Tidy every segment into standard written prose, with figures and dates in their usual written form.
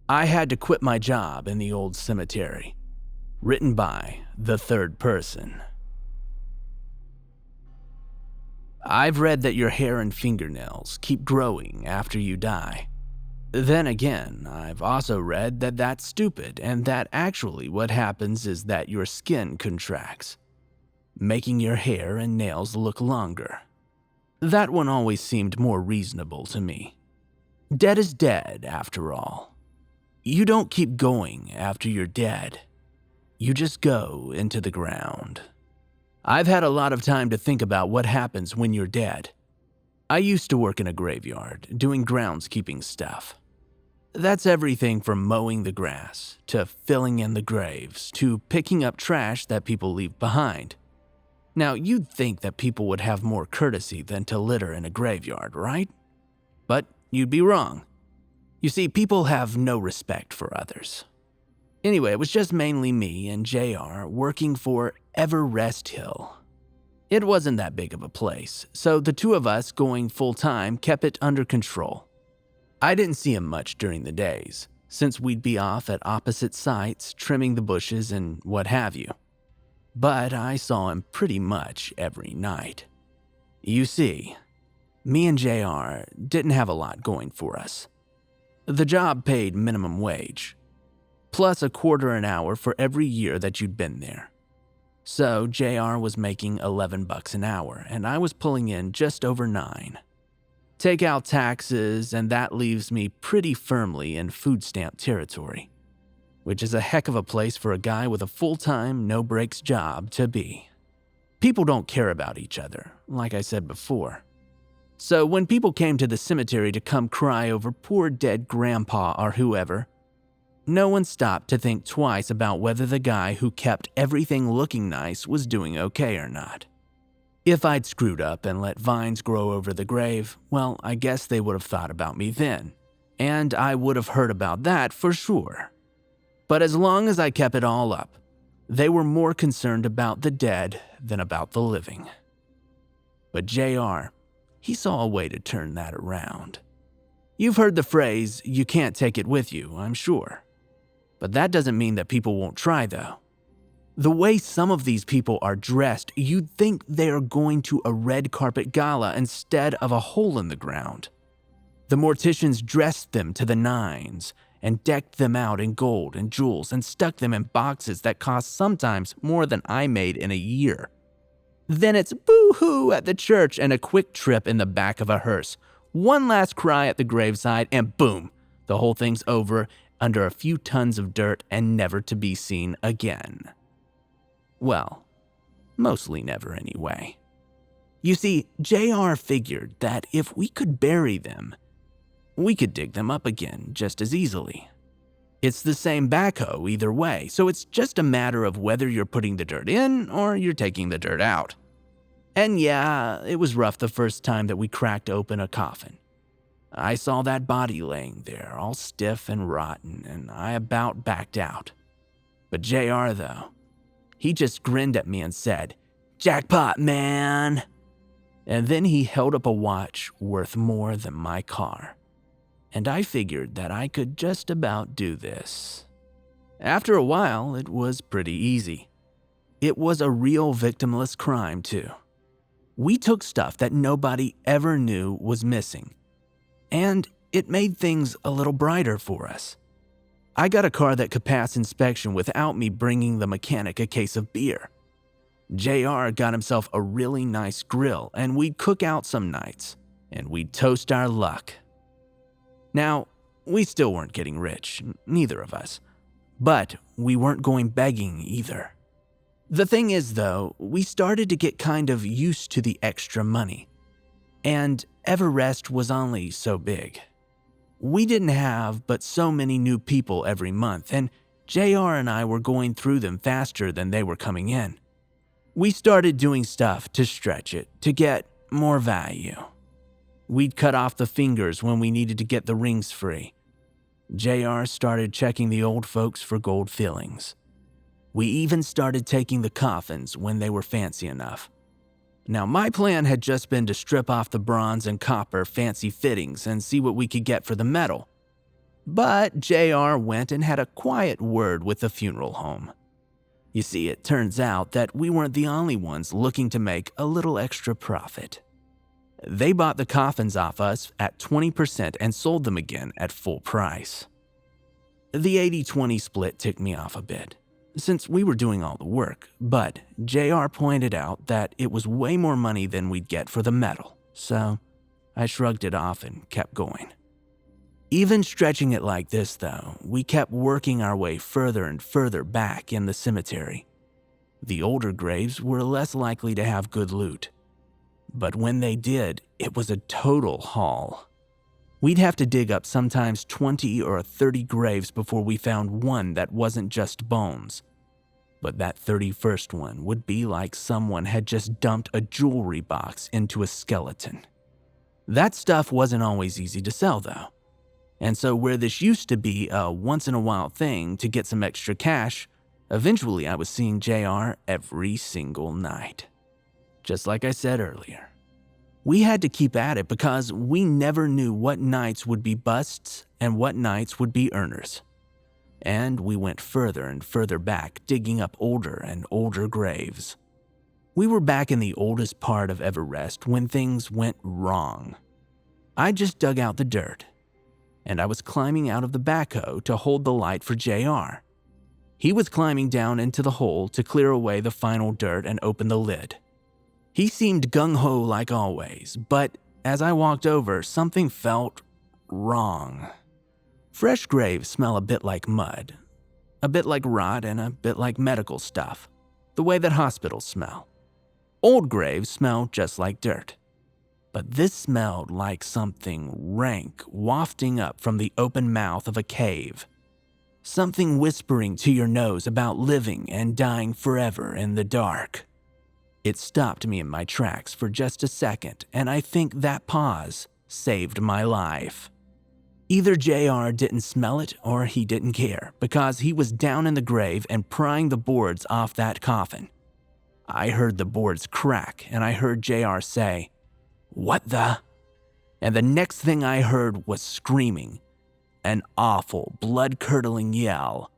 I had to quit my job in the old cemetery. Written by the third person. I've read that your hair and fingernails keep growing after you die. Then again, I've also read that that's stupid and that actually what happens is that your skin contracts, making your hair and nails look longer. That one always seemed more reasonable to me. Dead is dead, after all. You don't keep going after you're dead. You just go into the ground. I've had a lot of time to think about what happens when you're dead. I used to work in a graveyard, doing groundskeeping stuff. That's everything from mowing the grass, to filling in the graves, to picking up trash that people leave behind. Now, you'd think that people would have more courtesy than to litter in a graveyard, right? But you'd be wrong. You see, people have no respect for others. Anyway, it was just mainly me and JR working for Everest Hill. It wasn't that big of a place, so the two of us going full-time kept it under control. I didn't see him much during the days, since we'd be off at opposite sites trimming the bushes and what have you. But I saw him pretty much every night. You see, me and JR didn't have a lot going for us. The job paid minimum wage, plus a quarter an hour for every year that you'd been there. So JR was making $11 an hour, and I was pulling in just over 9. Take out taxes, and that leaves me pretty firmly in food stamp territory, which is a heck of a place for a guy with a full-time, no-breaks job to be. People don't care about each other, like I said before. So when people came to the cemetery to come cry over poor dead grandpa or whoever, no one stopped to think twice about whether the guy who kept everything looking nice was doing okay or not. If I'd screwed up and let vines grow over the grave, well, I guess they would have thought about me then, and I would have heard about that for sure. But as long as I kept it all up, they were more concerned about the dead than about the living. But JR, he saw a way to turn that around. You've heard the phrase, "you can't take it with you," I'm sure. But that doesn't mean that people won't try, though. The way some of these people are dressed, you'd think they're going to a red carpet gala instead of a hole in the ground. The morticians dressed them to the nines and decked them out in gold and jewels and stuck them in boxes that cost sometimes more than I made in a year. Then it's boo-hoo at the church and a quick trip in the back of a hearse. One last cry at the graveside and boom, the whole thing's over under a few tons of dirt and never to be seen again. Well, mostly never anyway. You see, JR figured that if we could bury them, we could dig them up again just as easily. It's the same backhoe either way, so it's just a matter of whether you're putting the dirt in or you're taking the dirt out. And yeah, it was rough the first time that we cracked open a coffin. I saw that body laying there, all stiff and rotten, and I about backed out. But JR, though, he just grinned at me and said, "Jackpot, man!" And then he held up a watch worth more than my car. And I figured that I could just about do this. After a while, it was pretty easy. It was a real victimless crime, too. We took stuff that nobody ever knew was missing, and it made things a little brighter for us. I got a car that could pass inspection without me bringing the mechanic a case of beer. JR got himself a really nice grill, and we'd cook out some nights, and we'd toast our luck. Now, we still weren't getting rich, neither of us, but we weren't going begging either. The thing is, though, we started to get kind of used to the extra money, and Everest was only so big. We didn't have but so many new people every month, and JR and I were going through them faster than they were coming in. We started doing stuff to stretch it, to get more value. We'd cut off the fingers when we needed to get the rings free. JR started checking the old folks for gold fillings. We even started taking the coffins when they were fancy enough. Now, my plan had just been to strip off the bronze and copper fancy fittings and see what we could get for the metal. But JR went and had a quiet word with the funeral home. You see, it turns out that we weren't the only ones looking to make a little extra profit. They bought the coffins off us at 20% and sold them again at full price. The 80-20 split ticked me off a bit, since we were doing all the work, but JR pointed out that it was way more money than we'd get for the metal, so I shrugged it off and kept going. Even stretching it like this, though, we kept working our way further and further back in the cemetery. The older graves were less likely to have good loot, but when they did, it was a total haul. We'd have to dig up sometimes 20 or 30 graves before we found one that wasn't just bones. But that 31st one would be like someone had just dumped a jewelry box into a skeleton. That stuff wasn't always easy to sell, though. And so where this used to be a once-in-a-while thing to get some extra cash, eventually I was seeing JR every single night. Just like I said earlier. We had to keep at it because we never knew what nights would be busts and what nights would be earners. And we went further and further back, digging up older and older graves. We were back in the oldest part of Everest when things went wrong. I just dug out the dirt, and I was climbing out of the backhoe to hold the light for JR. He was climbing down into the hole to clear away the final dirt and open the lid. He seemed gung-ho like always, but as I walked over, something felt wrong. Fresh graves smell a bit like mud, a bit like rot, and a bit like medical stuff, the way that hospitals smell. Old graves smell just like dirt. But this smelled like something rank wafting up from the open mouth of a cave. Something whispering to your nose about living and dying forever in the dark. It stopped me in my tracks for just a second, and I think that pause saved my life. Either JR didn't smell it or he didn't care, because he was down in the grave and prying the boards off that coffin. I heard the boards crack, and I heard JR say, "What the?" And the next thing I heard was screaming, an awful, blood-curdling yell.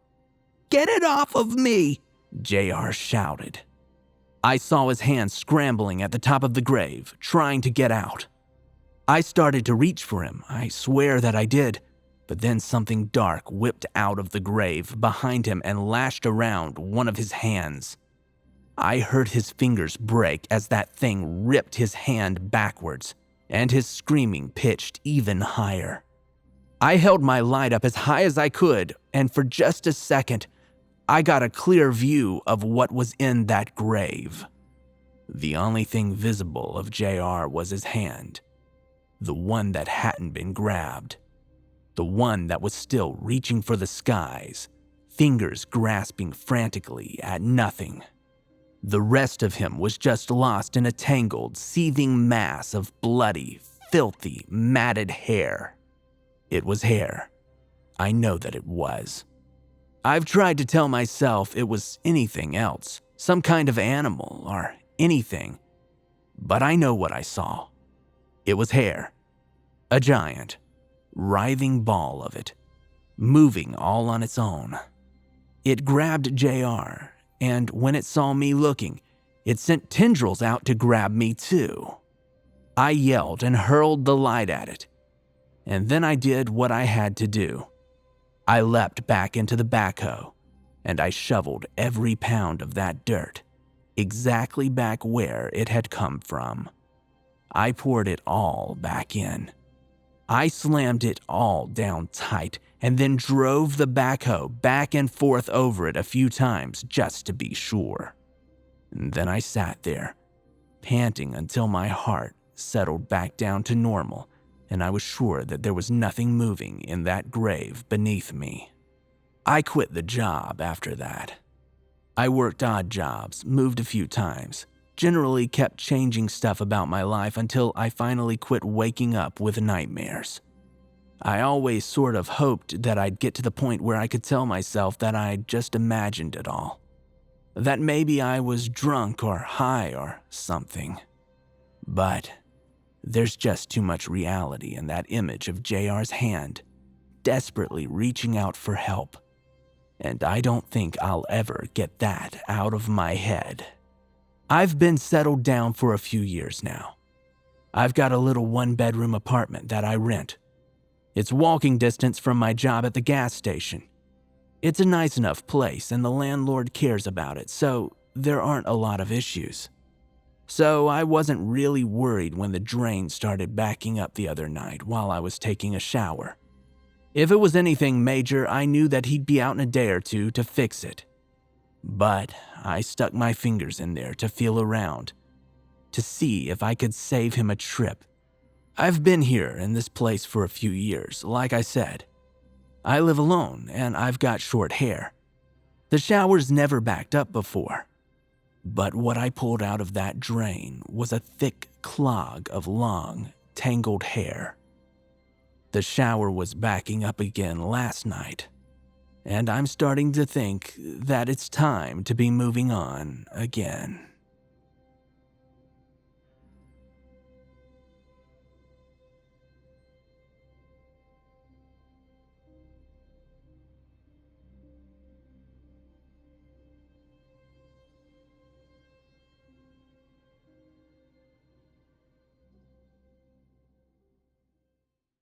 "Get it off of me!" JR shouted. I saw his hands scrambling at the top of the grave, trying to get out. I started to reach for him, I swear that I did, but then something dark whipped out of the grave behind him and lashed around one of his hands. I heard his fingers break as that thing ripped his hand backwards, and his screaming pitched even higher. I held my light up as high as I could, and for just a second, I got a clear view of what was in that grave. The only thing visible of JR was his hand, the one that hadn't been grabbed, the one that was still reaching for the skies, fingers grasping frantically at nothing. The rest of him was just lost in a tangled, seething mass of bloody, filthy, matted hair. It was hair. I know that it was. I've tried to tell myself it was anything else, some kind of animal or anything, but I know what I saw. It was hair. A giant, writhing ball of it, moving all on its own. It grabbed JR, and when it saw me looking, it sent tendrils out to grab me too. I yelled and hurled the light at it, and then I did what I had to do. I leapt back into the backhoe, and I shoveled every pound of that dirt, exactly back where it had come from. I poured it all back in. I slammed it all down tight and then drove the backhoe back and forth over it a few times just to be sure. And then I sat there, panting until my heart settled back down to normal, and I was sure that there was nothing moving in that grave beneath me. I quit the job after that. I worked odd jobs, moved a few times, generally kept changing stuff about my life until I finally quit waking up with nightmares. I always sort of hoped that I'd get to the point where I could tell myself that I'd just imagined it all. That maybe I was drunk or high or something. But there's just too much reality in that image of JR's hand, desperately reaching out for help. And I don't think I'll ever get that out of my head. I've been settled down for a few years now. I've got a little one-bedroom apartment that I rent. It's walking distance from my job at the gas station. It's a nice enough place and the landlord cares about it, so there aren't a lot of issues. So I wasn't really worried when the drain started backing up the other night while I was taking a shower. If it was anything major, I knew that he'd be out in a day or two to fix it. But I stuck my fingers in there to feel around, to see if I could save him a trip. I've been here in this place for a few years, like I said. I live alone and I've got short hair. The shower's never backed up before. But what I pulled out of that drain was a thick clog of long, tangled hair. The shower was backing up again last night, and I'm starting to think that it's time to be moving on again.